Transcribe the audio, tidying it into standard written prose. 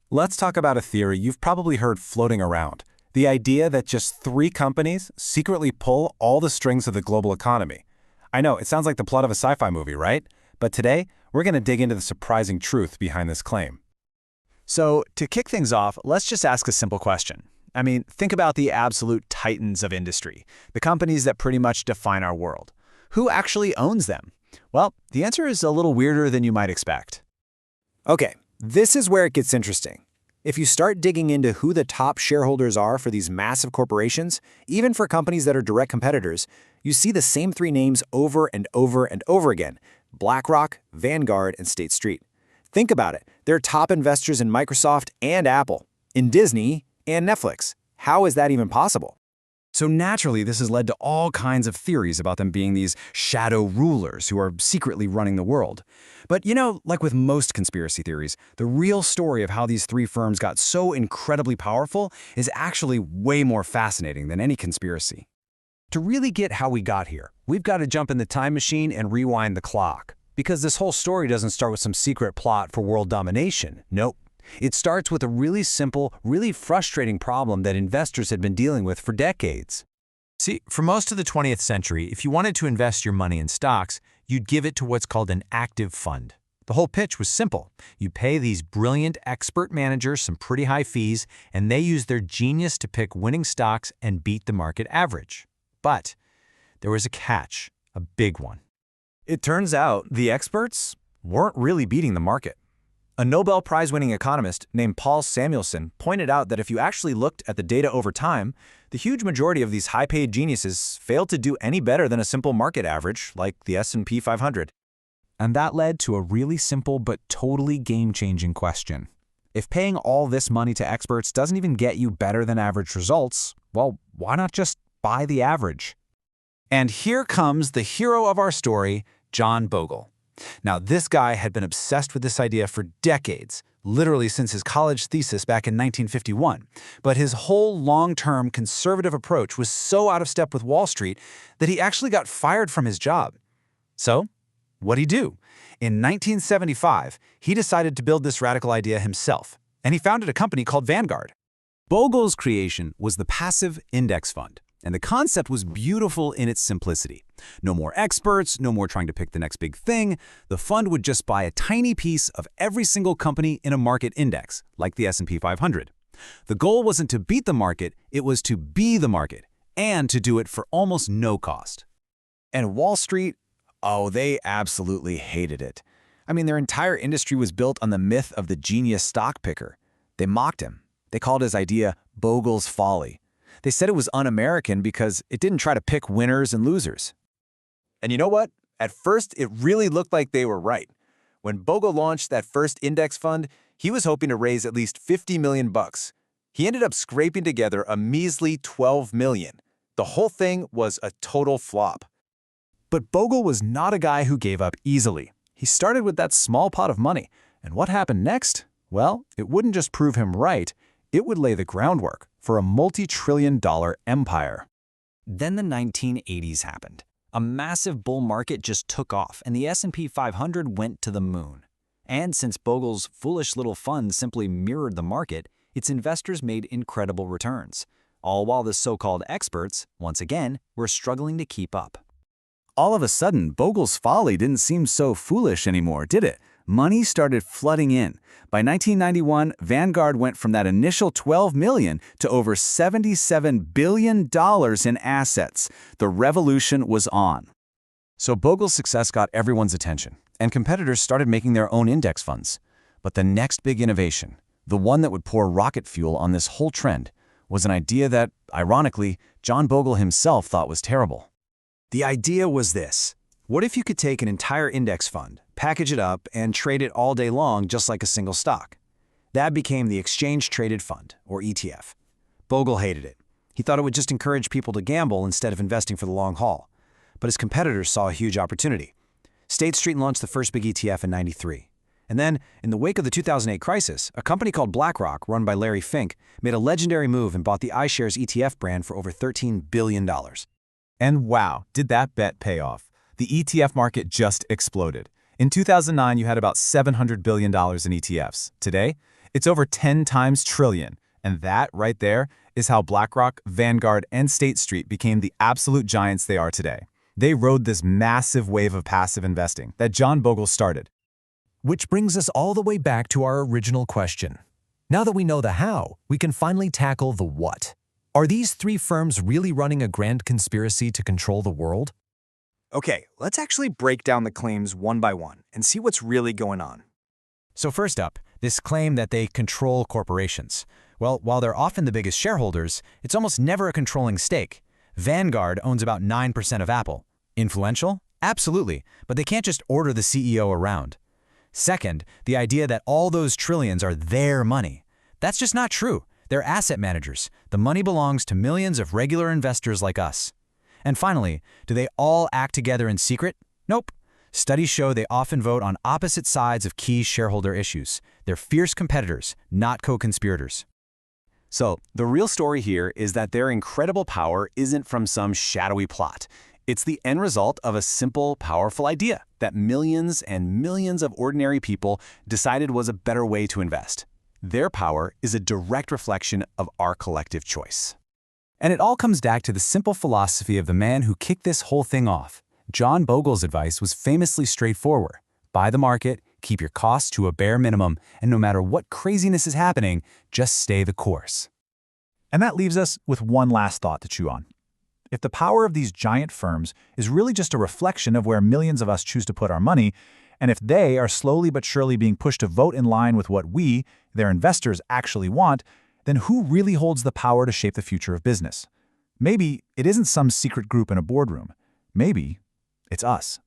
Let's talk about a theory you've probably heard floating around. The idea that just three companies secretly pull all the strings of the global economy. I know, it sounds like the plot of a sci-fi movie, right? But today, we're going to dig into the surprising truth behind this claim. So, to kick things off, let's just ask a simple question. Think about the absolute titans of industry, the companies that pretty much define our world. Who actually owns them? Well, the answer is a little weirder than you might expect. Okay, this is where it gets interesting. If you start digging into who the top shareholders are for these massive corporations, even for companies that are direct competitors, you see the same three names over and over and over again: BlackRock, Vanguard, and State Street. Think about it. They're top investors in Microsoft and Apple, in Disney and Netflix. How is that even possible? So naturally, this has led to all kinds of theories about them being these shadow rulers who are secretly running the world. But like with most conspiracy theories, the real story of how these three firms got so incredibly powerful is actually way more fascinating than any conspiracy. To really get how we got here, we've got to jump in the time machine and rewind the clock. Because this whole story doesn't start with some secret plot for world domination. Nope. It starts with a really simple, really frustrating problem that investors had been dealing with for decades. See, for most of the 20th century, if you wanted to invest your money in stocks, you'd give it to what's called an active fund. The whole pitch was simple. You pay these brilliant expert managers some pretty high fees, and they use their genius to pick winning stocks and beat the market average. But there was a catch, a big one. It turns out the experts weren't really beating the market. A Nobel Prize-winning economist named Paul Samuelson pointed out that if you actually looked at the data over time, the huge majority of these high-paid geniuses failed to do any better than a simple market average, like the S&P 500. And that led to a really simple but totally game-changing question. If paying all this money to experts doesn't even get you better than average results, well, why not just buy the average? And here comes the hero of our story, John Bogle. Now, this guy had been obsessed with this idea for decades, literally since his college thesis back in 1951. But his whole long-term conservative approach was so out of step with Wall Street that he actually got fired from his job. So, what'd he do? In 1975, he decided to build this radical idea himself, and he founded a company called Vanguard. Bogle's creation was the passive index fund, and the concept was beautiful in its simplicity. No more experts, no more trying to pick the next big thing. The fund would just buy a tiny piece of every single company in a market index, like the S&P 500. The goal wasn't to beat the market, it was to be the market, and to do it for almost no cost. And Wall Street, oh, they absolutely hated it. Their entire industry was built on the myth of the genius stock picker. They mocked him. They called his idea Bogle's folly. They said it was un-American because it didn't try to pick winners and losers. And you know what? At first, it really looked like they were right. When Bogle launched that first index fund, he was hoping to raise at least $50 million. He ended up scraping together a measly $12 million. The whole thing was a total flop. But Bogle was not a guy who gave up easily. He started with that small pot of money. And what happened next? Well, it wouldn't just prove him right, it would lay the groundwork for a multi-trillion-dollar empire. Then the 1980s happened. A massive bull market just took off, and the S&P 500 went to the moon. And since Bogle's foolish little fund simply mirrored the market, its investors made incredible returns, all while the so-called experts, once again, were struggling to keep up. All of a sudden, Bogle's folly didn't seem so foolish anymore, did it? Money started flooding in. By 1991, Vanguard went from that initial $12 million to over $77 billion in assets. The revolution was on. So Bogle's success got everyone's attention, and competitors started making their own index funds. But the next big innovation, the one that would pour rocket fuel on this whole trend, was an idea that, ironically, John Bogle himself thought was terrible. The idea was this. What if you could take an entire index fund, package it up, and trade it all day long just like a single stock? That became the Exchange-Traded Fund, or ETF. Bogle hated it. He thought it would just encourage people to gamble instead of investing for the long haul. But his competitors saw a huge opportunity. State Street launched the first big ETF in '93. And then, in the wake of the 2008 crisis, a company called BlackRock, run by Larry Fink, made a legendary move and bought the iShares ETF brand for over $13 billion. And wow, did that bet pay off. The ETF market just exploded. In 2009, you had about $700 billion in ETFs. Today, It's over 10 times trillion. And that, right there, is how BlackRock, Vanguard, and State Street became the absolute giants they are today. They rode this massive wave of passive investing that John Bogle started. Which brings us all the way back to our original question. Now that we know the how, we can finally tackle the what. Are these three firms really running a grand conspiracy to control the world? Okay, let's actually break down the claims one by one and see what's really going on. So first up, this claim that they control corporations. Well, while they're often the biggest shareholders, it's almost never a controlling stake. Vanguard owns about 9% of Apple. Influential? Absolutely, but they can't just order the CEO around. Second, the idea that all those trillions are their money. That's just not true. They're asset managers. The money belongs to millions of regular investors like us. And finally, do they all act together in secret? Nope. Studies show they often vote on opposite sides of key shareholder issues. They're fierce competitors, not co-conspirators. So, the real story here is that their incredible power isn't from some shadowy plot. It's the end result of a simple, powerful idea that millions and millions of ordinary people decided was a better way to invest. Their power is a direct reflection of our collective choice. And it all comes back to the simple philosophy of the man who kicked this whole thing off. John Bogle's advice was famously straightforward. Buy the market, keep your costs to a bare minimum, and no matter what craziness is happening, just stay the course. And that leaves us with one last thought to chew on. If the power of these giant firms is really just a reflection of where millions of us choose to put our money, and if they are slowly but surely being pushed to vote in line with what we, their investors, actually want, then who really holds the power to shape the future of business? Maybe it isn't some secret group in a boardroom. Maybe it's us.